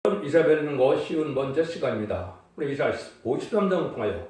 이사벨는 거 쉬운 번째 시간입니다. 우리 이사 53장을 통하여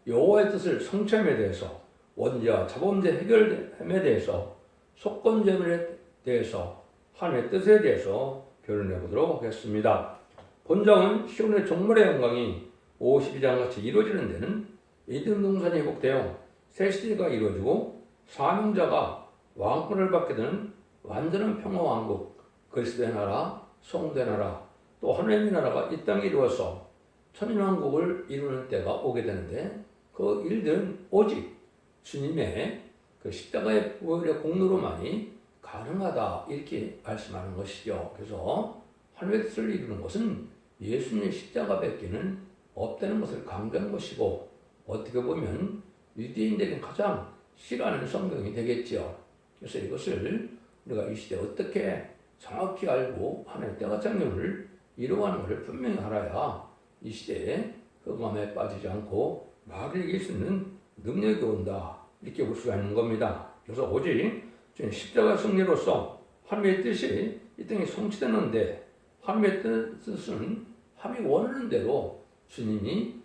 여호와의 뜻을 성취함에 대해서, 원죄와 자범죄 해결함에 대해서, 속건제물에 대해서, 하나님의 뜻에 대해서 결론해 보도록 하겠습니다. 본장은 시온의 종말의 영광이 52장 같이 이루어지는 데는 에덴 동산이 회복되어 새 시대가 이루어지고 사명자가 왕권을 받게 되는 완전한 평화 왕국, 그리스도의 나라, 성도의 나라, 또 하나님의 나라가 이 땅에 이루어서 천인왕국을 이루는 때가 오게 되는데, 그 일들은 오직 주님의 그 십자가의 보혈의 공로로만이 가능하다, 이렇게 말씀하는 것이죠. 그래서 하나님의 뜻을 이루는 것은 예수님의 십자가 밖에는 없다는 것을 강조한 것이고, 어떻게 보면 유대인들에게 가장 싫어하는 성경이 되겠죠. 그래서 이것을 우리가 이 시대에 어떻게 정확히 알고 하나님의 때가 장면을 이루어가는 것을 분명히 알아야 이 시대에 흑암에 빠지지 않고 마귀를 이길 수 있는 능력이 온다, 이렇게 볼 수가 있는 겁니다. 그래서 오직 십자가 승리로서 하나님의 뜻이 이 땅에 성취되는데, 하나님의 뜻은 하나님이 원하는 대로 주님이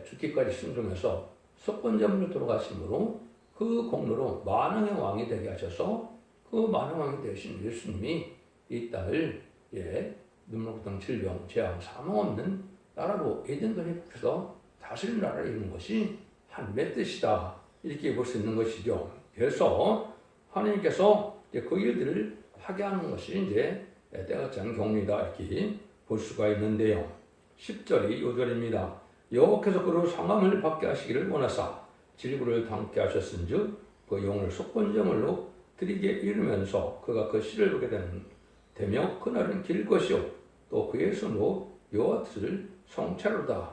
죽기까지 순종해서 속건제물로 돌아가심으로 그 공로로 만왕의 왕이 되게 하셔서 그 만왕의 왕이 되신 예수님이 이 땅을 눈물, 고통, 질병, 재앙, 사망 없는 나라로 에덴도 회복해서 다스리는 나라를 이루는 것이 하나님의 뜻이다, 이렇게 볼 수 있는 것이죠. 그래서 하나님께서 그 일들을 하게 하는 것이 이제 때가 찬 경륜이다, 이렇게 볼 수가 있는데요. 10절이 요절입니다. 여호와께서 그로 상함을 받게 하시기를 원하사 질구를 담게 하셨은즉 그 영을 속건제물로 드리게 이루면서 그가 그 씨를 보게 되며 그날은 길 것이요 또 그의 손으로 여호와 뜻을 성취하로다.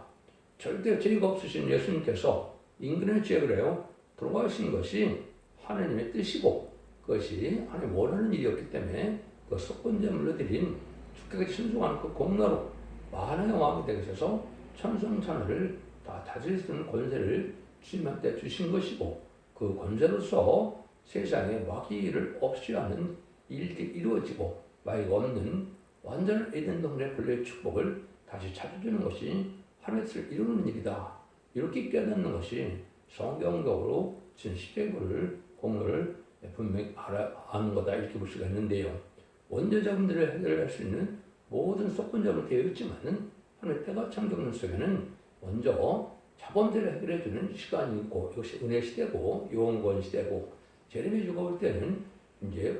절대 죄가 없으신 예수님께서 인간의 죄를 해요 돌아가신 것이 하나님의 뜻이고, 그것이 하나님 원하는 일이었기 때문에 그 속건제물로 드린 죽기까지 순종하는 그 공로로 만왕의 왕이 되게 하셔서 천성천하를 다 다스릴 수 있는 권세를 주님한테 주신 것이고, 그 권세로서 세상에 마귀를 없이 하는 일들이 이루어지고 마귀가 없는 완전한 에덴 동산의 본래의 축복을 다시 찾아주는 것이 하나님의 뜻을 이루는 일이다, 이렇게 깨닫는 것이 성경적으로 진 십계보를 공로를 분명히 아는 거다, 이렇게 볼 수가 있는데요. 원죄자분들을 해결할 수 있는 모든 속건제물로 되어 있지만은 하나님의 때가 찬 경륜 속에는 먼저 자범죄를 해결해주는 시간이 있고, 이것이 은혜 시대고 용권 시대고, 제레미야 주가 볼 때는 이제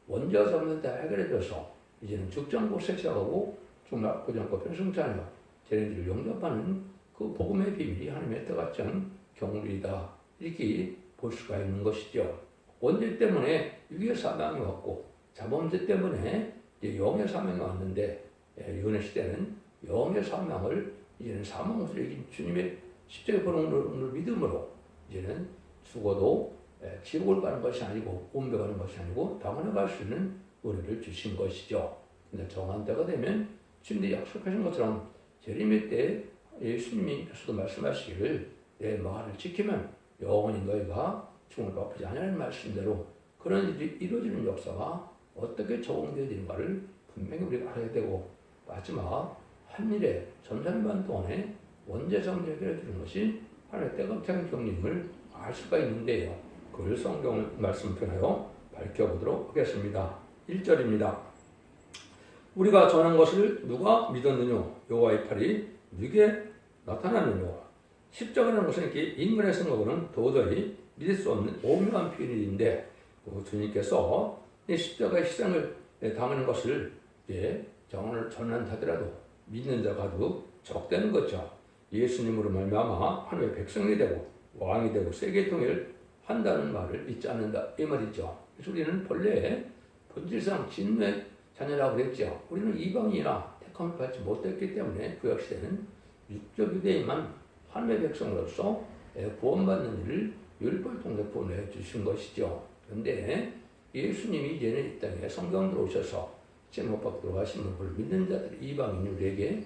원죄와 자범죄를 다 해결해줘서 이제는 죽정고 섹시하고 정말 나쁘지 않고 평생자녀 제레미야를 영접하는 그 복음의 비밀이 하나님의 때가 찬 경륜이다, 이렇게 볼 수가 있는 것이죠. 원죄 때문에 육의 사명이 왔고, 자범죄 때문에 이제 영의 사명이 왔는데, 은혜 시대는 영의 사명을 이제는 사망을 이긴 주님의 십자가의 보혈을 믿음으로 이제는 죽어도 지옥을 가는 것이 아니고 운배 가는 것이 아니고 당원에 갈 수 있는 은혜를 주신 것이죠. 근데 정한 때가 되면 주님이 약속하신 것처럼 제레미야 때 예수님께서도 말씀하시기를 내 말을 지키면 영원히 너희가 죽음을 아프지 않으라는 말씀대로 그런 일이 이루어지는 역사가 어떻게 적용되어지는가를 분명히 우리가 알아야 되고, 마지막 한일의 전산반 동안에 원죄성을 해결해주는 것이 하나님의 때가 찬 경륜임을 알 수가 있는데요. 그걸 성경 말씀을 통하여 밝혀보도록 하겠습니다. 1절입니다. 우리가 전한 것을 누가 믿었느냐? 여호와의 팔이 누게 나타나느냐? 십자가라는 것은 이렇게 인간의 생각으로는 도저히 믿을 수 없는 오묘한 비밀인데, 주님께서 이 십자가의 희생을 당하는 것을 정언을 전한다더라도 믿는 자가 아주 적다는 거죠. 예수님으로 말미암아 하나님의 백성이 되고 왕이 되고 세계 통일을 한다는 말을 잊지 않는다, 이 말이죠. 그래서 우리는 본래 본질상 진노의 자녀라고 그랬죠. 우리는 이방인이나 택함을 받지 못했기 때문에 구약시대는 육적 유대인만 하나님의 백성으로서 구원받는 일을 율법을 통해 보내 주신 것이죠. 그런데 예수님이 이제는 이 땅에 성경 들어오셔서 못 박고 들어가신 분을 믿는 자들, 이방인 우리에게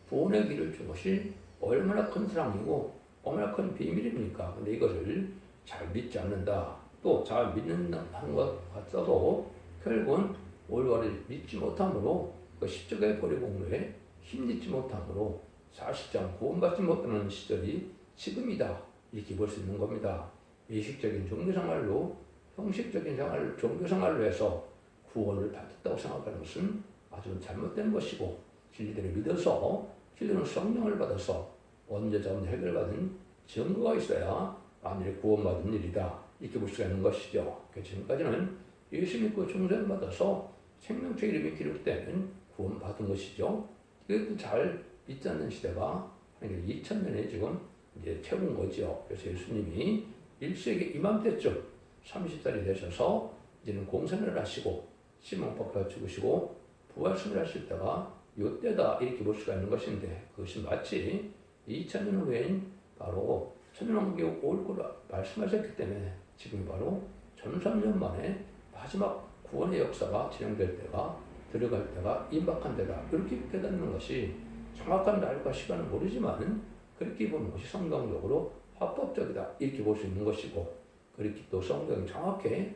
구원의 길을 준 것이 얼마나 큰 사랑이고 얼마나 큰 비밀입니까? 근데 이것을 잘 믿지 않는다, 또 잘 믿는다는 것 같아도 결국은 올바르 믿지 못함으로 그 십자가의 보혈 공로에 힘입지 못함으로 사실상 구원받지 못하는 시절이 지금이다. 이렇게 볼 수 있는 겁니다. 의식적인 종교생활로 형식적인 생활, 종교생활로 해서 구원을 받았다고 생각하는 것은 아주 잘못된 것이고 진리대로 믿어서 진리는 성령을 받아서 언제든지 해결받은 증거가 있어야 만일에 구원받은 일이다. 이렇게 볼 수가 있는 것이죠. 지금까지는 예수 믿고 중생받아서 생명체 이름이 기록되면 구원받은 것이죠. 이것도 잘 믿지 않는 시대가 2000년에 지금 이제 채운 거죠. 그래서 예수님이 1세기 이맘때쯤 30살이 되셔서 이제는 공생을 하시고 시몬법과 죽으시고 부활승을 하실 때가 이때다 이렇게 볼 수가 있는 것인데 그것이 마치 2000년 후엔 바로 천년왕국이 올 거라 말씀하셨기 때문에 지금이 바로 1300년 만에 마지막 구원의 역사가 진행될 때가 들어갈 때가 임박한 때다. 이렇게 깨닫는 것이 정확한 날과 시간은 모르지만 그렇게 보는 것이 성경적으로 합법적이다. 이렇게 볼 수 있는 것이고 그렇게 또 성경이 정확히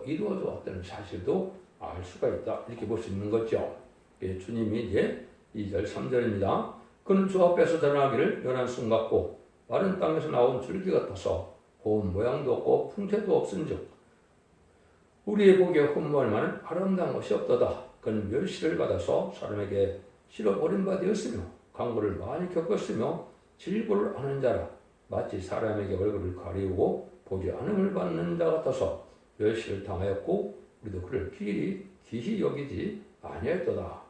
이루어져 왔다는 사실도 알 수가 있다. 이렇게 볼 수 있는 거죠. 주님이 이제 2절 3절입니다. 그는 주 앞에서 드러나기를 연한 순 같고 마른 땅에서 나온 줄기 같아서 고운 모양도 없고 풍채도 없은즉 우리의 보기에 흠모할 만한 아름다운 것이 없도다. 그는 멸시를 받아서 사람에게 실어 버린 바 되었으며 강고를 많이 겪었으며 질고를 하는 자라 마치 사람에게 얼굴을 가리우고 보지 않음을 받는 자 같아서 멸시를 당하였고 우리도 그를 기히 여기지 아니하였도다.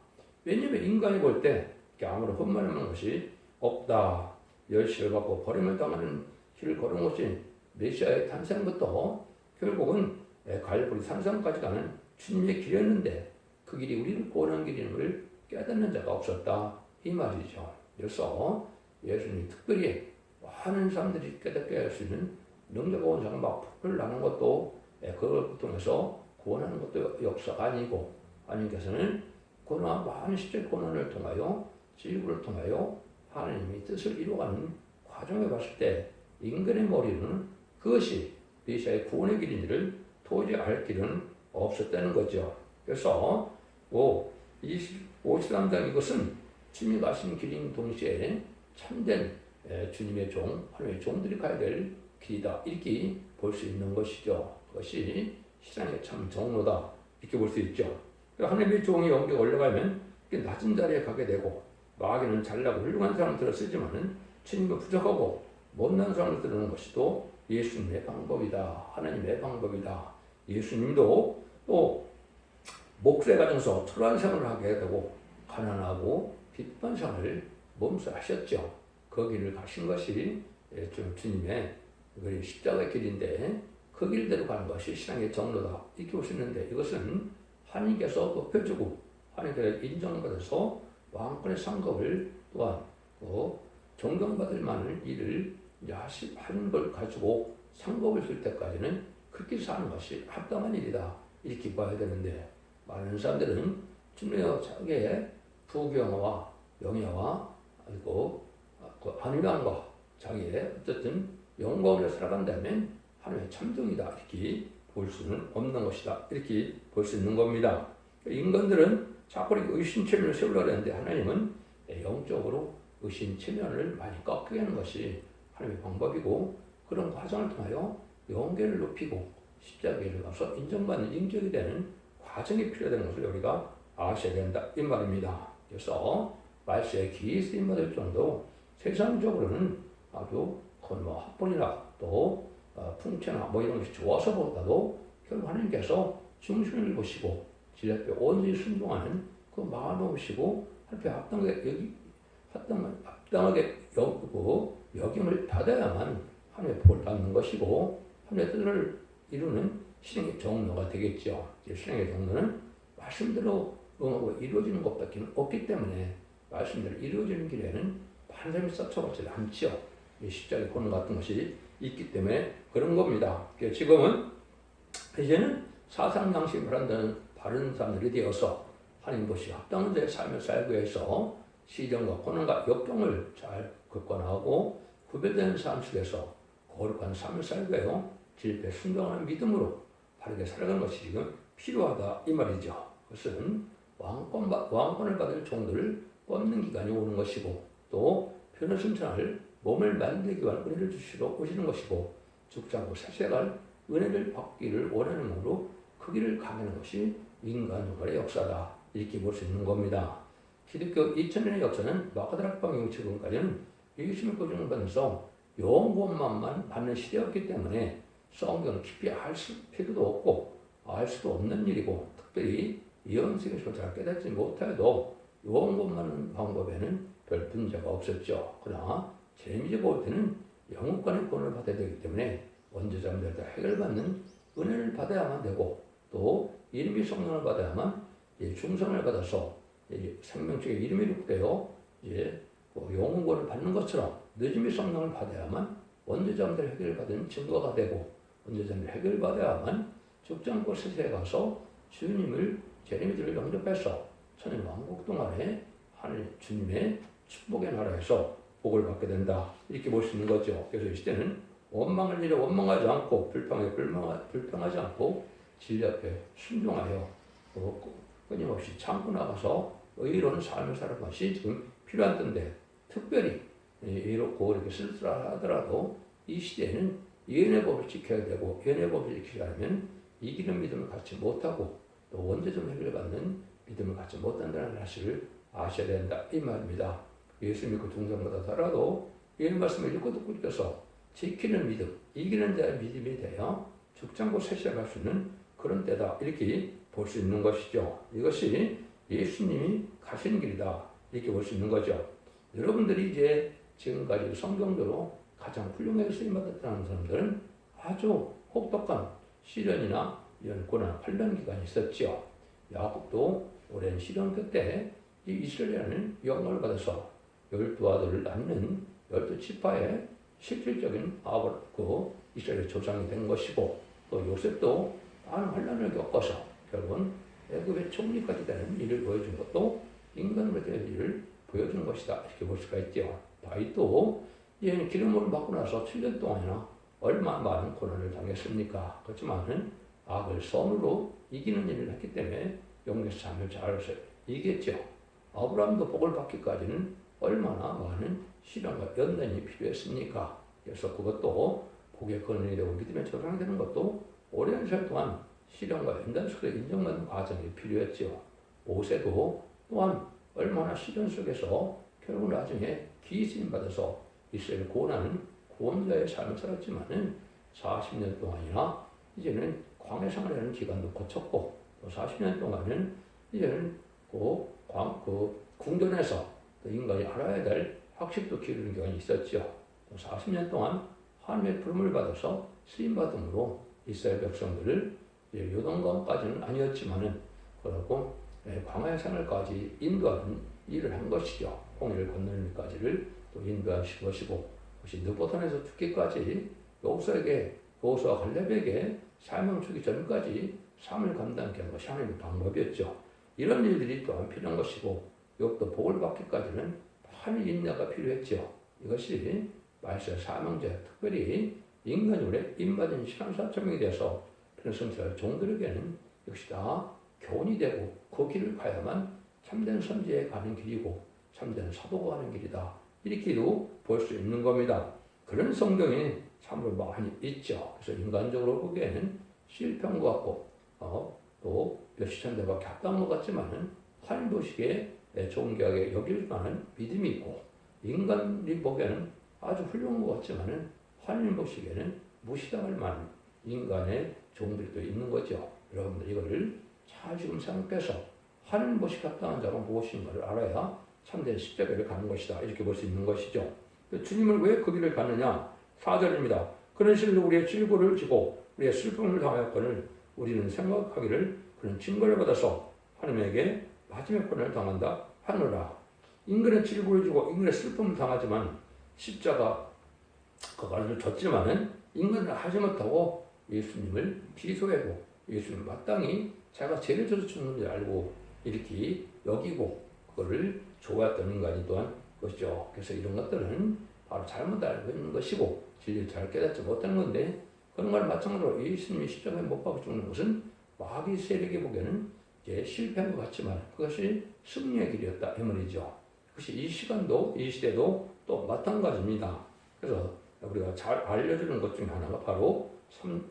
왜냐하면 인간이 볼 때 아무런 흠모하는 것이 없다. 멸시를 받고 버림을 당하는 길을 걸은 것이 메시아의 탄생부터 결국은 갈보리 산상까지 가는 주님의 길이었는데 그 길이 우리를 구원한 길임을 깨닫는 자가 없었다. 이 말이죠. 그래서 예수님이 특별히 많은 사람들이 깨닫게 할 수 있는 능력과 원상을 막 폭발을 나는 것도 그걸 통해서 구원하는 것도 역사가 아니고 하나님께서는 고난 많은 시절 고난을 통하여 질고를 통하여 하나님의 뜻을 이루어가는 과정을 봤을 때 인간의 머리는 그것이 메시아의 구원의 길인지를 도저히 알 길은 없었다는 거죠. 그래서 53장 이것은 주님이 가신 길인 동시에 참된 주님의 종, 하나님의 종들이 가야 될 길이다. 이렇게 볼 수 있는 것이죠. 그것이 시장의 참 정로다. 이렇게 볼 수 있죠. 하나님의 종이 여기 올라가면 낮은 자리에 가게 되고 마귀는 잘나고 훌륭한 사람들을 쓰지만 주님은 부족하고 못난 사람을 쓰는 것이 또 예수님의 방법이다. 하나님의 방법이다. 예수님도 또 목수에 가정서 초라한 생활을 하게 되고 가난하고 비판 생활을 몸소 하셨죠. 그 길을 가신 것이 주님의 십자가의 길인데 그 길대로 가는 것이 신앙의 정로다. 이렇게 볼 수 있는데 이것은 하나님께서 높여주고 하나님께서 인정받아서 왕권의 상급을 또한 존경받을 만한 일을 하는 걸 가지고 상급을 줄 때까지는 그렇게 사는 것이 합당한 일이다. 이렇게 봐야 되는데 많은 사람들은 주님의 자기의 부경화와 영예와 그리고 안위함과 자기의 어쨌든 영광으로 살아간다면 하나님의 참정이다. 이렇게 볼 수는 없는 것이다. 이렇게 볼 수 있는 겁니다. 인간들은 자꾸 의심체면을 세우려고 하는데 하나님은 영적으로 의심체면을 많이 꺾게 하는 것이 하나님의 방법이고 그런 과정을 통하여 영계를 높이고 십자가를 가서 인정받는 인격이 되는 과정이 필요하다는 것을 우리가 아셔야 된다. 이 말입니다. 그래서 말세에 기이 쓰임받을 정도로 세상적으로는 아주 학벌이나 또 풍채나 이런 것이 좋아서보다도 결국 하나님께서 중심을 보시고 질 앞에 온전히 순종하는 그 마음을 보시고 하나님께 합당하게 여김을 받아야만 하나님의 복을 받는 것이고 하나님의 뜻을 이루는 신앙의 정로가 되겠죠. 신앙의 정로는 말씀대로 응하고 이루어지는 것밖에 없기 때문에 말씀대로 이루어지는 길에는 많은 사람이 썩쳐가지 않죠. 십자가의 고난 같은 것이 있기 때문에 그런 겁니다. 지금은 이제는 사상 양식을 바란다는 바른 사람들이 되어서 하나님 것이 합당한 자의 삶을 살기 위해서 시련과 고난과 역경을 잘 극복하고 구별되는 삶 속에서 거룩한 삶을 살기 위하여 질패 순종하는 믿음으로 바르게 살아가는 것이 지금 필요하다 이 말이죠. 그것은 왕권을 받을 종들을 뻗는 기간이 오는 것이고 또 변호심천을 몸을 만들기 위한 은혜를 주시러 오시는 것이고 죽지 않고 살아갈 은혜를 받기를 원하는 몸으로 그 길을 가는 것이 인간 조간의 역사다. 이렇게 볼 수 있는 겁니다. 기독교 2000년의 역사는 마가다락방 이후 지금까지는 예수님의 고증을 받으면서 영원만만 받는 시대였기 때문에 성경을 깊이 알 필요도 없고 알 수도 없는 일이고 특별히 예언세계에서 잘 깨닫지 못해도 영원만 방법에는 별 문제가 없었죠. 그러나 재미지가 볼 때는 영국간의 구원을 받아야 되기 때문에 원죄자들에 대해 해결받는 은혜를 받아야만 되고 또 이름이 성령을 받아야만 중성을 받아서 생명책에 이름이 기록되어 영웅권을 받는 것처럼 늦음이 성령을 받아야만 원죄자들 해결받은 증거가 되고 원죄자들 해결받아야만 죽지 않고 세세에 가서 주님을 재림이들을 영접해서 천년 왕국 동안에 하늘 주님의 축복의 나라에서 복을 받게 된다. 이렇게 볼 수 있는 거죠. 그래서 이 시대는 원망할 일에 원망하지 않고 불평하지 않고 진리 앞에 순종하여 끊임없이 참고 나가서 의로운 삶을 사는 것이 지금 필요한 때인데 특별히 이렇고 이렇게 쓸쓸하더라도 이 시대에는 예언의 법을 지켜야 되고 예언의 법을 지키지 않으면 이기는 믿음을 갖지 못하고 또 원죄점 해결받는 믿음을 갖지 못한다는 사실을 아셔야 된다. 이 말입니다. 예수 믿고 중생보다 살아도 이 말씀을 읽고 듣고 읽어서 지키는 믿음, 이기는 자의 믿음이 되어 죽지 않고 세시에 갈 수 있는 그런 때다. 이렇게 볼 수 있는 것이죠. 이것이 예수님이 가신 길이다. 이렇게 볼 수 있는 거죠. 여러분들이 이제 지금까지 성경적으로 가장 훌륭하게 쓰임받았다는 사람들은 아주 혹독한 시련이나 이런 고난, 환란 기간이 있었죠. 야곱도 오랜 시련 끝에 이 이스라엘이라는 영광을 받아서 12아들을 낳는 12지파의 실질적인 이스라엘 조상이 된 것이고 또 요셉도 많은 환란을 겪어서 결국은 애굽의 총리까지 되는 일을 보여준 것도 인간으로 된 일을 보여준 것이다. 이렇게 볼 수가 있죠. 다윗도 이제는 기름을 받고 나서 7년 동안이나 얼마나 많은 고난을 당했습니까? 그렇지만은 악을 선으로 이기는 일을 했기 때문에 영에서 잠을 잘해서 이겼죠. 아브라함도 복을 받기까지는 얼마나 많은 시련과 연단이 필요했습니까? 그래서 그것도 복의 근원이 되고 믿음의 조상이 되는 것도 오랜 시간 동안 시련과 연단 속에 인정받는 과정이 필요했죠. 모세도 또한 얼마나 시련 속에서 결국 나중에 기이심 받아서 이스라엘을 구원하는 구원자의 삶을 살았지만은 40년 동안이나 이제는 광야 생활하는 기간도 거쳤고 또 40년 동안은 이제는 궁전에서 또 인간이 알아야 될 학식도 기르는 기간이 있었죠. 또 40년 동안 하나님의 부름을 받아서 쓰임받음으로 이스라엘 백성들을 요동강까지는 아니었지만은 그러고 광야의 생활까지 인도하는 일을 한 것이죠. 홍해를 건너는 일까지를 또 인도하신 것이고 그것이 느보탄에서 죽기까지 여호수아와 갈렙에게 사명 주기 전까지 삶을 감당하게 한 것이 하나님의 방법이었죠. 이런 일들이 또한 필요한 것이고 욥도 복을 받기까지는 많은 인내가 필요했죠. 이것이 말세 사명제 특별히 인간율에 인받은 신앙사점이 되어서 평생살 종들에게는 역시 다 교훈이 되고 그 길을 가야만 참된 선지에 가는 길이고 참된 사도가 가는 길이다. 이렇게도 볼 수 있는 겁니다. 그런 성경이 참으로 많이 있죠. 그래서 인간적으로 보기에는 실패한 것 같고 또 몇시천 대밖에 합당한 것 같지만은 하나님 보시기에 존귀하게 여길 만한 믿음이 있고 인간이 보기에는 아주 훌륭한 것 같지만은 하나님 보시기에는 무시당할 만한 인간의 종들이 또 있는 거죠. 여러분들 이거를 잘 지금 생각해서 하나님 보시기 합당한 자가 무엇인가를 알아야 참된 십자가를 가는 것이다. 이렇게 볼 수 있는 것이죠. 주님을 왜 그 길을 가느냐? 4절입니다. 그런 실로 우리의 질고를 지고 우리의 슬픔을 당하였거늘 우리는 생각하기를 그런 징벌을 받아서 하나님에게 마지막 고난을 당한다 하노라. 인간의 질고를 지고 인간의 슬픔을 당하지만 십자가 그것을 졌지만은 인간은 하지 못하고 예수님을 비소하고 예수님 마땅히 자가 죄를 져서 죽는 줄 알고 이렇게 여기고 그거를 좋아했던 인간이 또한 것이죠. 그래서 이런 것들은 바로 잘못 알고 있는 것이고 진리를 잘 깨닫지 못하는 건데 그런 걸 마찬가지로 예수님이 십자가에 못 박아 죽는 것은 마귀 세력에 보기에는 이제 실패한 것 같지만 그것이 승리의 길이었다 이 말이죠. 그것이 이 시간도 이 시대도 또 마찬가지입니다. 그래서 우리가 잘 알려주는 것 중에 하나가 바로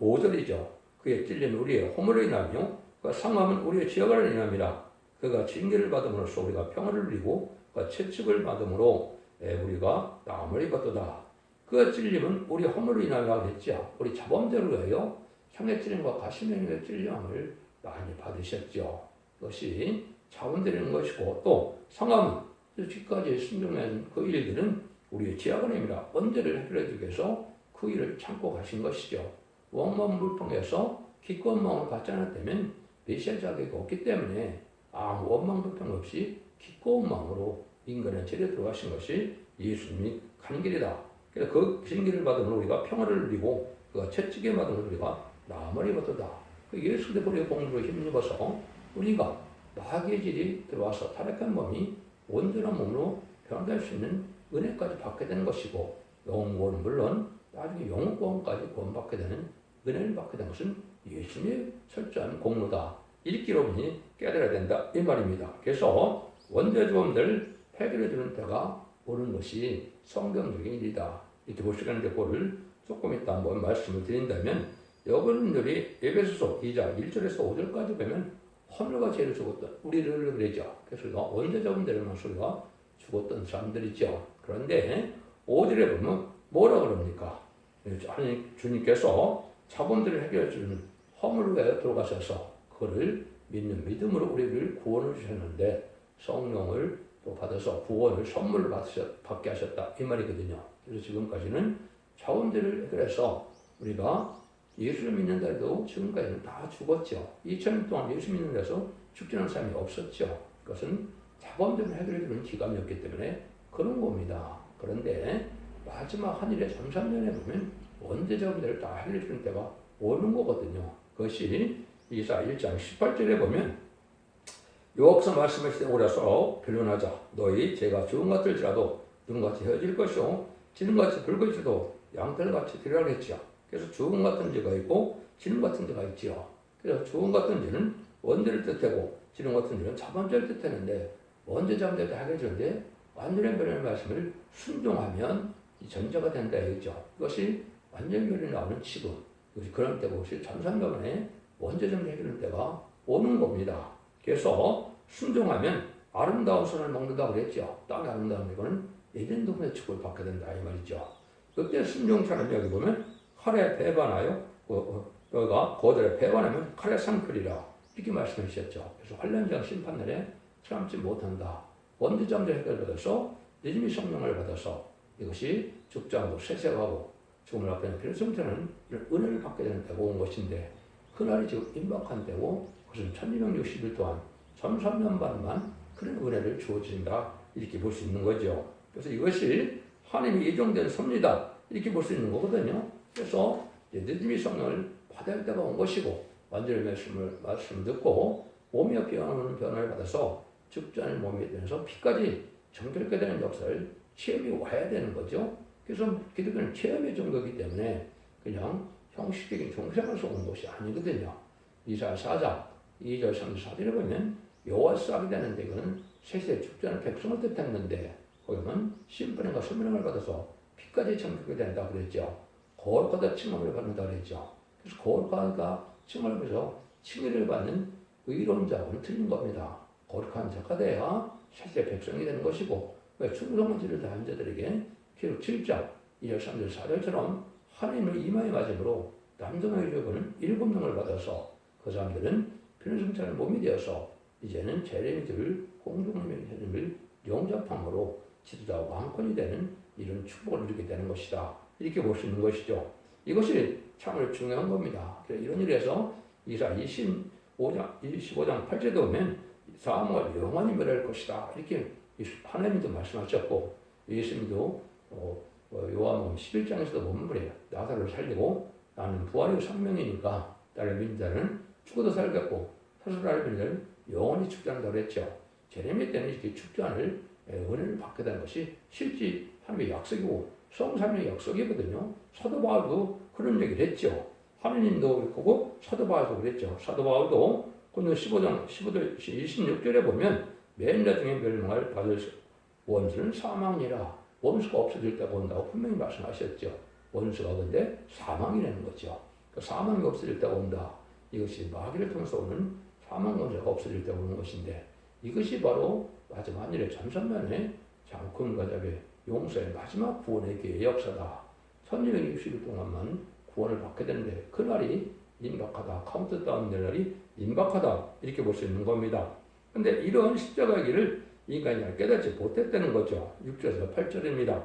5절이죠. 그의 찔린 우리의 허물을 인하며 그 상함은 우리의 지역을 인함이라. 그가 징계를 받음으로써 우리가 평화를 누리고 그 채찍을 받음으로 우리가 나음을 입었도다. 그 찔림은 우리 허물을 인하여 했죠. 우리 자범대로예요. 향의 찔림과 가시면의 찔림을 많이 받으셨죠. 그것이 자범되는 것이고 또 상함은 뒤까지 순종한 그 일들은 우리의 지하관입니다. 원죄를 해결해 주기 위해서 그 일을 참고 가신 것이죠. 원망을 통해서 기꺼운 마음을 갖지 않았다면 메시아 자격이 없기 때문에 아무 원망 불평 없이 기꺼운 마음으로 인간의 죄에 들어가신 것이 예수님이 간 길이다. 그래서 그 길을 받으면 우리가 평화를 누리고 그가 채찍에 받으면 우리가 나음을 입었다. 그 예수 그리스도의 공로로 힘입어서 우리가 마귀의 질이 들어와서 타락한 몸이 온전한 몸으로 변화될 수 있는 은혜까지 받게 되는 것이고 영원은 물론 나중에 영원까지 구원받게 되는 은혜를 받게 된 것은 예수님의 철저한 공로다. 이렇게 여러분이 깨달아야 된다 이 말입니다. 그래서 원죄조범들 해결해 주는 때가 오는 것이 성경적인 일이다. 이렇게 볼 수 있는데 그거를 조금 이따 한번 말씀을 드린다면 여러분들이 에베소서 2장 1절에서 5절까지 보면 허물과 죄를 죽었던 우리를 그러죠. 그래서 우리가 원죄조범들만 소리가 죽었던 사람들이죠. 그런데 5절에 보면 뭐라 그럽니까? 주님께서 자본들을 해결해 주는 허물에 들어가셔서 그거를 믿는 믿음으로 우리를 구원을 주셨는데 성령을 또 받아서 구원을 선물로 받게 하셨다 이 말이거든요. 그래서 지금까지는 자원들을 해결해서 우리가 예수를 믿는다 해도 지금까지는 다 죽었죠. 2000년 동안 예수 믿는 데서 죽지 않은 사람이 없었죠. 그것은 자본들을 해결해 주는 기감이었기 때문에 그런 겁니다. 그런데 마지막 한일의 3,3년에 보면 원죄자분들을 다 해결해 주는 때가 오는 거거든요. 그것이 이사 1장 18절에 보면 여호와께서 말씀하시되 오라서 변론하자. 너희 죄가 죽은 것들지라도 눈같이 헤어질 것이요 지름같이 붉을지도 양털같이 되리라 했지요. 그래서 죽음 같은 죄가 있고 지름 같은 죄가 있지요. 그래서 죽음 같은 죄는 원죄를 뜻하고 지름 같은 죄는 자범죄를 뜻하는데 원죄 자범죄도 해결해 주는데 완전한 변론의 말씀을 순종하면 이 전제가 된다 이거죠. 이것이 완전 변론이 나오는 지금 이것이 그런 때고 혹시 전산병원에 원죄점 해결할 때가 오는 겁니다. 그래서 순종하면 아름다운 선을 먹는다고 그랬죠. 땅에 아름다운 이거는 에덴 동산의 축복을 받게 된다 이 말이죠. 그때 순종처럼 여기 보면 칼에 배반하여 여기가 거들에 배반하면 칼에 상클이라 이렇게 말씀해 주셨죠. 그래서 환란장 심판날에 참지 못한다. 원죄점들 해결받아서 믿음의 성령을 받아서 이것이 죽지 않고 쇠쇠하고 죽음을 앞에는 필승자는 이런 은혜를 받게 되는 때가 온 것인데 그날이 지금 임박한 때고 그것은 1260일 동안 3년 반만 그런 은혜를 주어진다 이렇게 볼 수 있는 거죠. 그래서 이것이 하나님이 예정된 섭리다 이렇게 볼 수 있는 거거든요. 그래서 믿음의 성령을 받을 때가 온 것이고 완전히 말씀을 듣고 몸이 변하는 변화를 받아서 죽지 않은 몸이 되면서 피까지 정결케 되는 역사를 체험이 와야 되는 거죠. 그래서 기독교는 체험의 종교이기 때문에 그냥 형식적인 종생에서 온 것이 아니거든요. 이사야 4장 2절 3절 4절에 보면 여호와께서 하게 되는데 이거는 세세 죽지 않은 백성을 뜻했는데 거기는 심판과 소명을 받아서 피까지 정결케 된다 그랬죠. 거룩하다 칭함을 받는다 그랬죠. 그래서 거룩하다 칭함을 받아서 칭의를 받는 의로운 자는 틀린 겁니다. 거룩한 자가 돼야 세세 백성이 되는 것이고 왜 충성한 지를 다한 자들에게 기록 7장 2절 3절 4절처럼 하나님을 이마에 맞음으로 남성의 교육은 7명을 받아서 그 사람들은 변성찬의 몸이 되어서 이제는 제레미들 공동체를 영접함으로 지도자 왕권이 되는 이런 축복을 누리게 되는 것이다. 이렇게 볼 수 있는 것이죠. 이것이 참으로 중요한 겁니다. 이런 일에서 이사 25장 8절에 보면 사람을 영원히 멸할 것이다. 이렇게 하나님도 말씀하셨고 예수님도 요한복음 11장에서도 보면 그래요. 나사로를 살리고 나는 부활이고 생명이니까 나를 믿는 자는 죽어도 살겠고 사슬을 믿는 자는 영원히 죽지 않는다고 그랬죠. 제레미야 때는 이렇게 죽지 않을 은혜를 받게 되는 것이 실제 하나님의 약속이고 성삼의 약속이거든요. 사도 바울도 그런 얘기를 했죠. 하느님도 그렇고 사도 바울도 그랬죠. 사도 바울도 고린도 15장 26절에 보면 맨자 중에 멸망을 받을 원수는 사망이라 원수가 없어질 때가 온다고 분명히 말씀하셨죠. 원수가 근데 사망이라는 거죠. 그 사망이 없어질 때가 온다. 이것이 마귀를 통해서 오는 사망 원수가 없어질 때가 오는 것인데 이것이 바로 마지막 만일의 전선만의 장군과 잡의 용서의 마지막 구원의 기회의 역사다. 1260일 동안만 구원을 받게 되는데 그날이 임박하다. 카운트다운 될 날이 임박하다. 이렇게 볼 수 있는 겁니다. 근데 이런 십자가의 길을 인간이 깨닫지 못했다는 거죠. 6절에서 8절입니다.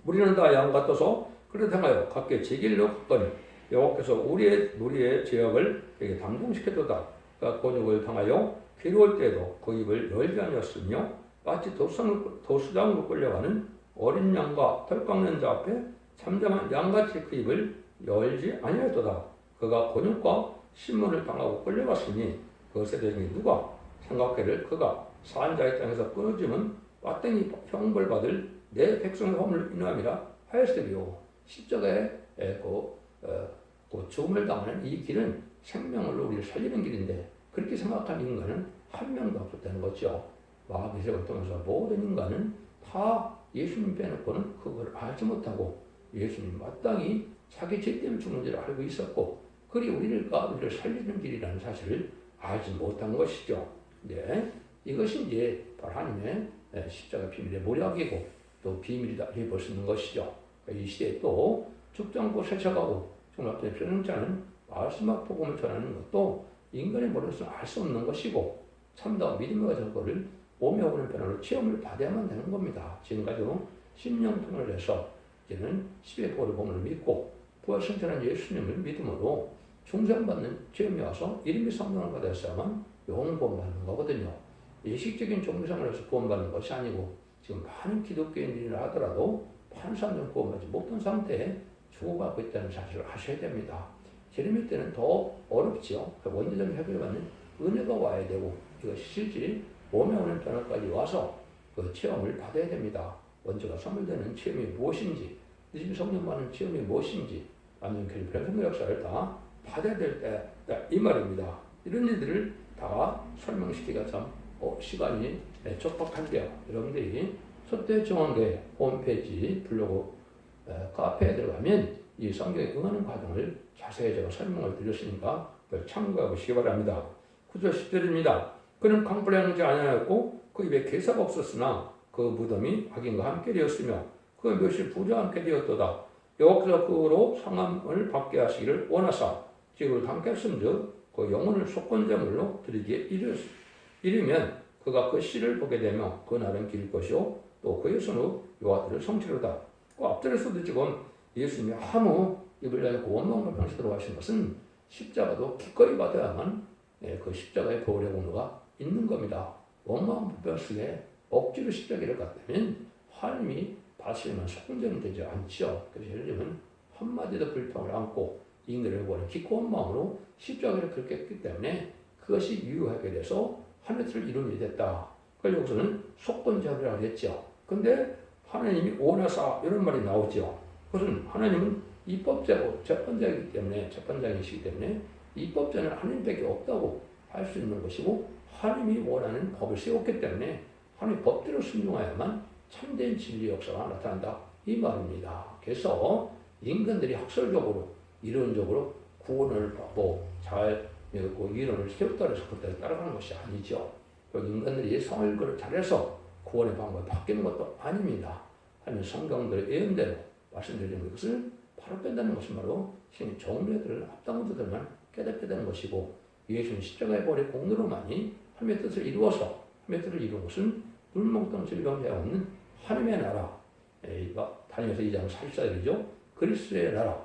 우리는 다 양 같아서 그릇 행하여 각기 제 길로 갔더니 여호와께서 우리의 죄악을 그에게 당중시켜도다. 그가 곤욕을 당하여 괴로울 때에도 그 입을 열지 아니었으며 마치 도수장으로 끌려가는 어린 양과 털 깎는 자 앞에 잠잠한 양같이 그 입을 열지 아니하였도다. 그가 곤욕과 신문을 당하고 끌려갔으니 그것에 대해 누가 생각해를 그가 산 자의 땅에서 끊어지면 빠땡이 형벌받을 내 백성의 허물을 인함이라 하였으리요. 십자가에 그 죽음을 당하는 이 길은 생명으로 우리를 살리는 길인데 그렇게 생각하는 인간은 한 명도 없었다는 거죠. 마귀의 세력을 통해서 모든 인간은 다 예수님 빼놓고는 그걸 알지 못하고 예수님 마땅히 자기 죄 때문에 죽는 줄 알고 있었고 그리 우리를 살리는 길이라는 사실을 알지 못한 것이죠. 네, 이것이 이제 바로 하나님의 십자가 비밀의 모략이고 또 비밀이다 이렇게 볼 수 있는 것이죠. 이 시대에 또 죽지 않고 세척하고 정말 변형자는 말씀과 복음을 전하는 것도 인간의 머리로서는 알 수 없는 것이고 참다운 믿음의 과정을 오며 오는 변화로 체험을 받아야만 되는 겁니다. 지금까지도 심령통을 해서 이제는 10의 복음을 믿고 부활승천한 예수님을 믿음으로 중생받는 체험이 와서 이름이 성령을 받았어야만 영구원 받는 거거든요. 예식적인 종교생활에서 구원받는 것이 아니고 지금 많은 기독교인들이라 하더라도 많은 사람들은 구원받지 못한 상태에 죽어가고 있다는 사실을 아셔야 됩니다. 재림의 때는 더 어렵지요. 원죄점 해결받는 은혜가 와야 되고 이것이 실질이 몸에 오는 변화까지 와서 그 체험을 받아야 됩니다. 원죄가 소멸되는 체험이 무엇인지 늦은 성령 받는 체험이 무엇인지 완전 변성의 역사를 다 받아야 될 때 이 말입니다. 이런 일들을 다 설명시키기가 참 시간이 촉박한데요. 여러분들이 소태정원교회 홈페이지 블로그 카페에 들어가면 이 성경에 응하는 과정을 자세히 제가 설명을 드렸으니까 그걸 참고해 보시기 바랍니다. 9절 10절입니다. 그는 강불에 하지 아니하였고 그 입에 괴사가 없었으나 그 무덤이 악인과 함께 되었으며 그 묘실 부자와 함께 되었도다. 여호와께서 그로 상함을 받게 하시기를 원하사 지구를 함께 했음즉 그 영혼을 속건제물로 드리기에 이르면 그가 그 씨를 보게 되며 그 날은 길 것이요 또 그의 손으로 여호와를 성취로다. 그 앞절에서도 지금 예수님이 아무 입을 열고 원망과 병시 들어가신 것은 십자가도 기꺼이 받아야만 그 십자가의 보혈의 공로가 있는 겁니다. 원망과 병시에 억지로 십자가를 갖다면 하나님이 받으시면 속건제는 되지 않죠. 그래서 예를 들면 한마디도 불평을 안고 인간을 구하는 기꺼운 마음으로 십자가를 그렇게 했기 때문에 그것이 유효하게 돼서 하늘을 이루게 됐다. 그래서 여기서는 속건제라고 했죠. 근데 하나님이 원하사 이런 말이 나오죠. 그것은 하나님은 입법자고 재판장이기 때문에 재판장이시기 때문에 입법자는 하나님밖에 없다고 할 수 있는 것이고 하나님이 원하는 법을 세웠기 때문에 하나님의 법대로 순종하야만 참된 진리 역사가 나타난다 이 말입니다. 그래서 인간들이 학설적으로 이론적으로 구원을 받고 잘 믿고 이론을 세웠다 해서 그때를 따라가는 것이 아니죠. 인간들이 성을 잘해서 구원의 방법을 바뀌는 것도 아닙니다. 하나님 성경들의 예언대로 말씀드리는 것을 바로 뺀다는 것은 바로 신의 정죄들을 합당자들만 깨닫게 되는 것이고 예수는 십자가의 벌의 공로로만이 하나님의 뜻을 이루어서 하나님의 뜻을 이루는 것은 물먹던 질병자가 없는 하나님의 나라 다니엘서 2장 44절이죠. 그리스도의 나라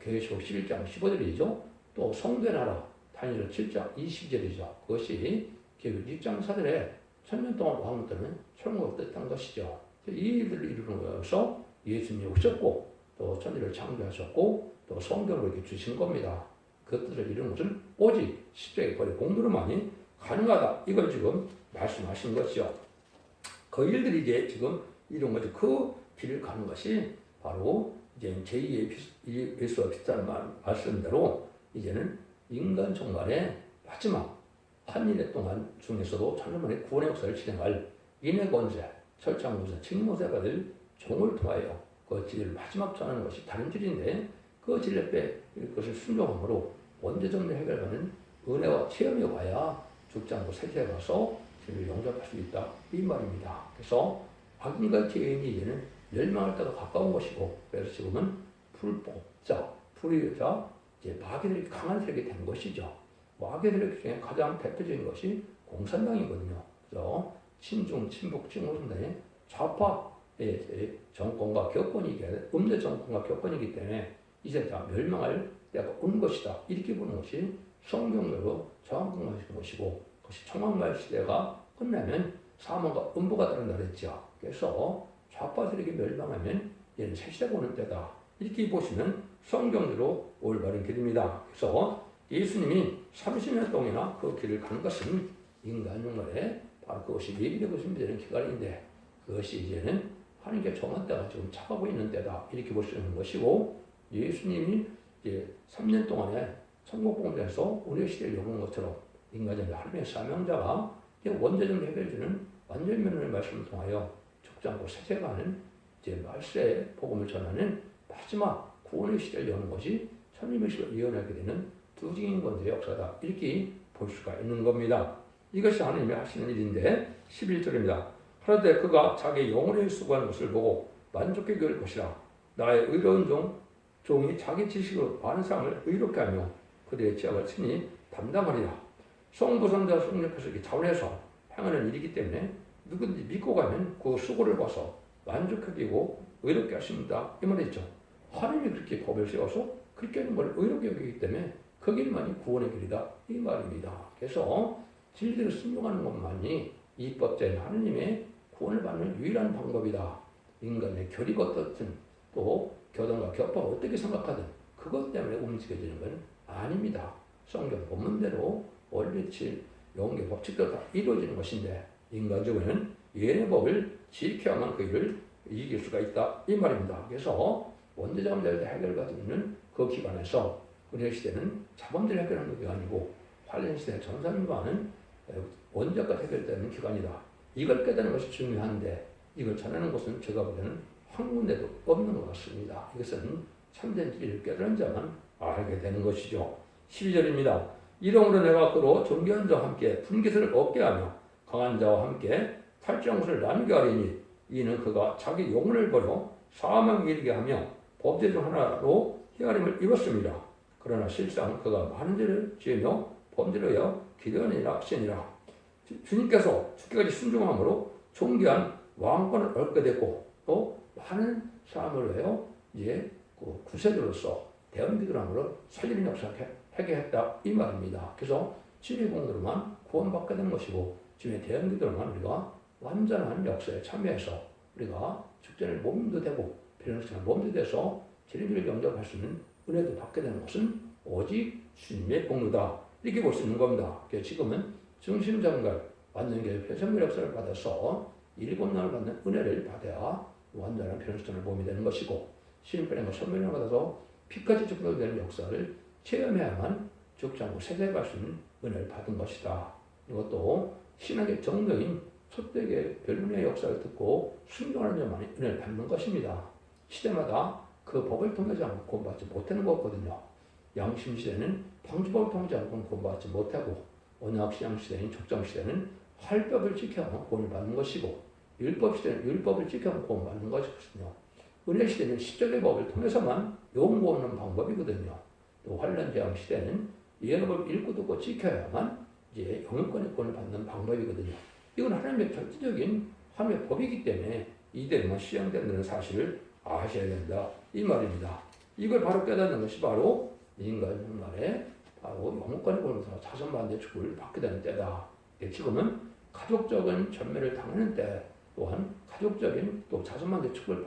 계시록 11장 15절이죠. 또 성도의 나라 다니엘서 7장 20절이죠. 그것이 계시록 6장 4절에 천년 동안 왕들은 천국을 뜻한 것이죠. 이 일들을 이루는 거여서 예수님이 오셨고 또 천지를 창조하셨고 또 성경을 이렇게 주신 겁니다. 그 뜻을 이루는 것은 오직 십자가의 벌의 공로로만이 가능하다. 이걸 지금 말씀하신 것이죠. 그 일들이 이제 지금 이런 거죠. 그 길을 가는 것이 바로 이제 제2의 예수와 비슷한 말씀대로 이제는 인간 종말의 마지막 한 일의 동안 중에서도 천년만의 구원의 역사를 진행할 인의 권세, 철장부에서 징모세 받을 종을 통하여 그 진리를 마지막 전하는 것이 다른 진리인데 그 진리에 빼 그것을 순종함으로 원죄정리 해결하는 은혜와 체험이 와야 죽장부 세계에 가서 진리를 영접할 수 있다 이 말입니다. 그래서 악인과 죄인이 이제는 멸망할 때가 가까운 것이고 그래서 지금은 불법자, 불의자, 이제 마귀들이 강한 세력이 된 것이죠. 마귀 세력 중에 가장 대표적인 것이 공산당이거든요. 그래서 친중, 친북, 친공산당의 좌파의 정권과 격권이기 때문에 음대 정권과 격권이기 때문에 이제 다 멸망할 때가 온 것이다. 이렇게 보는 것이 성경대로 정확한 것이고 그것이 청왕말 시대가 끝나면 사망과 음부가 따른다 그랬죠. 그래서 좌파 세력이 멸망하면 얘는 새 시대가 오는 때다. 이렇게 보시면 성경대로 올바른 길입니다. 그래서 예수님이 30년 동안이나 그 길을 가는 것은 인간 영혼에 바로 그것이 예비되고 준비되는 기간인데 그것이 이제는 하나님께 정한 때가 지금 차가고 있는 때다. 이렇게 볼 수 있는 것이고 예수님이 이제 3년 동안에 천국공장에서 우리의 시대를 여는 것처럼 인간의 하나님의 사명자가 원죄정을 해결해주는 완전면의 말씀을 통하여 죽지 않고 세세가는 이제 말세의 복음을 전하는 마지막 구원의 시대를 여는 것이 천님의 시대를 예언하게 되는 두징인 건의 역사다. 이렇게 볼 수가 있는 겁니다. 이것이 하나님이 하시는 일인데 11절입니다. 그런데 그가 자기 영혼에 수고한 것을 보고 만족해 될 것이라. 나의 의로운 종이 자기 지식으로 많은 사람을 의롭게 하며 그들의 죄악을 친히 담당하리라. 성부성자 성령께서 자원해서 행하는 일이기 때문에 누구든지 믿고 가면 그 수고를 봐서 만족하고 의롭게 하십니다. 이 말이죠. 하나님이 그렇게 법을 세워서 그렇게 하는 걸 의롭게 여기기 때문에 그 길만이 구원의 길이다. 이 말입니다. 그래서 진리를 순종하는 것만이 이법자인 하느님의 구원을 받는 유일한 방법이다. 인간의 결의가 어떻든 또 교단과 격파가 어떻게 생각하든 그것 때문에 움직여지는 건 아닙니다. 성경 본문대로 원리치 영계 법칙대로 다 이루어지는 것인데 인간적으로는 예의 법을 지켜야만 그 일을 이길 수가 있다. 이 말입니다. 그래서 원죄자범죄를 해결받는 그 기관에서 우리의 시대는 자범죄를 해결하는 기관이고 환란 시대 전산과는 원죄까지 해결되는 기관이다. 이걸 깨닫는 것이 중요한데 이걸 전하는 것은 제가 보기에는 한 군데도 없는 것 같습니다. 이것은 참된 진리를 깨달은 자만 알게 되는 것이죠. 12절입니다. 이러므로 내가 그로 존귀한 자와 함께 분깃을 얻게 하며 강한 자와 함께 탈정것을 나누게 하리니 이는 그가 자기 영혼을 버려 사망에 이르게 하며 범죄 중 하나로 헤아림을 입었습니다. 그러나 실상 그가 많은 죄를 지으며 범죄를 하여 기대하니라 하시니라. 주님께서 죽기까지 순종함으로 존귀한 왕권을 얻게 됐고 또 많은 사람을 위하여 이제 그 구세주로서 대언기도함으로 살리는 역사를 하게 했다 이 말입니다. 그래서 진리 공로로만 구원받게 된 것이고 지금의 대언기도로만 우리가 완전한 역사에 참여해서 우리가 축제를 몸도 되고 변호사가 몸도 돼서 진리를 영접할 수 있는 은혜도 받게 되는 것은 오직 주님의 공로다 이렇게 볼 수 있는 겁니다. 그래서 지금은 중심장관 완전교회 편성물 역사를 받아서 일곱날을 받는 은혜를 받아야 완전한 변호사를 몸이 되는 것이고 신인편의 선물을 받아서 피까지 축복되는 역사를 체험해야만 죽지 않고 세대에 갈 수 있는 은혜를 받은 것이다. 이것도 신학의 정도인 초대의 변론의 역사를 듣고 순종하는 자만이 은혜를 받는 것입니다. 시대마다 그 법을 통하지 않고 구원받지 못하는 거거든요. 양심 시대는 방주법을 통하지 않고 구원받지 못하고 언약신앙 시대인 족장 시대는 활법을 지켜야만 구원을 받는 것이고 율법 시대는 율법을 지켜야만 구원받는 것이거든요. 은혜 시대는 십자가의 법을 통해서만 영구 없는 방법이거든요. 또 환란 재앙 시대는 예언을 읽고 듣고 지켜야만 이제 영원권의 구원을 받는 방법이거든요. 이건 하나님의 절대적인 하나님의 법이기 때문에 이대로만 시행된다는 사실을 아셔야 된다 이 말입니다. 이걸 바로 깨닫는 것이 바로 인간 흉만에 바로 영원권의 구원을 자손 반대 축복을 받게 되는 때다. 지금은 가족적인 전멸을 당하는 때 또한 가족적인 또 자손 반대 축복을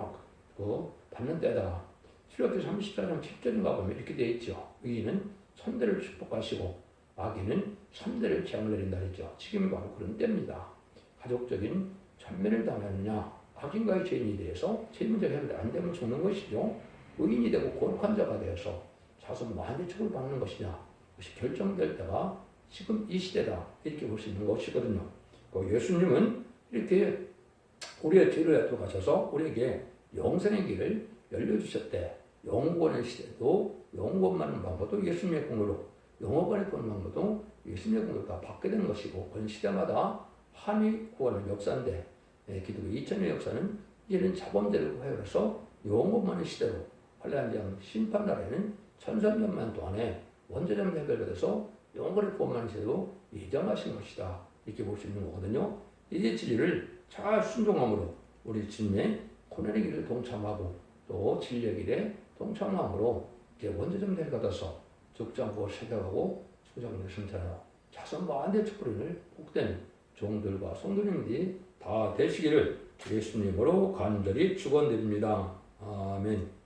받는 때다. 출애굽기 34장 10절인가 보면 이렇게 되어 있죠. 의인은 천대를 축복하시고 악인은 3대를 재앙을 내린다 했죠. 지금이 바로 그런 때입니다. 가족적인 전멸을 당하느냐 악인과의 죄인이 대해서 죄 문제가 해결 안 되면 죽는 것이죠. 의인이 되고 거룩한 자가 되어서 자손 만대 축복을 받는 것이냐 그것이 결정될 때가 지금 이 시대다 이렇게 볼 수 있는 것이거든요. 예수님은 이렇게 우리의 죄를 돌아가셔서 우리에게 영생의 길을 열려주셨대. 영원의 시대도 영원만은 방법도 예수님의 공로로 영원간의 보는 방법도 예수님의 공로로 다 받게 되는 것이고 그 시대마다 한이 구하는 역사인데 기독교 2000년 역사는 이제는 자범죄를 해결해서 영원만의 시대로 한란장 심판날에는 1300년 동안에 원죄점 해결돼서 영원간의 구원만의 시대로 예정하신 것이다. 이렇게 볼 수 있는 거거든요. 이 진리를 잘 순종함으로 우리 주님의 고난의 길을 동참하고 또 진리의 길에 동참함으로 이제 원죄점 해결받아서 죽장고 세계하고 수장을 승천하여 자손 만대 축복을 복된 종들과 성도님들이 다 되시기를 예수님으로 간절히 축원드립니다. 아멘.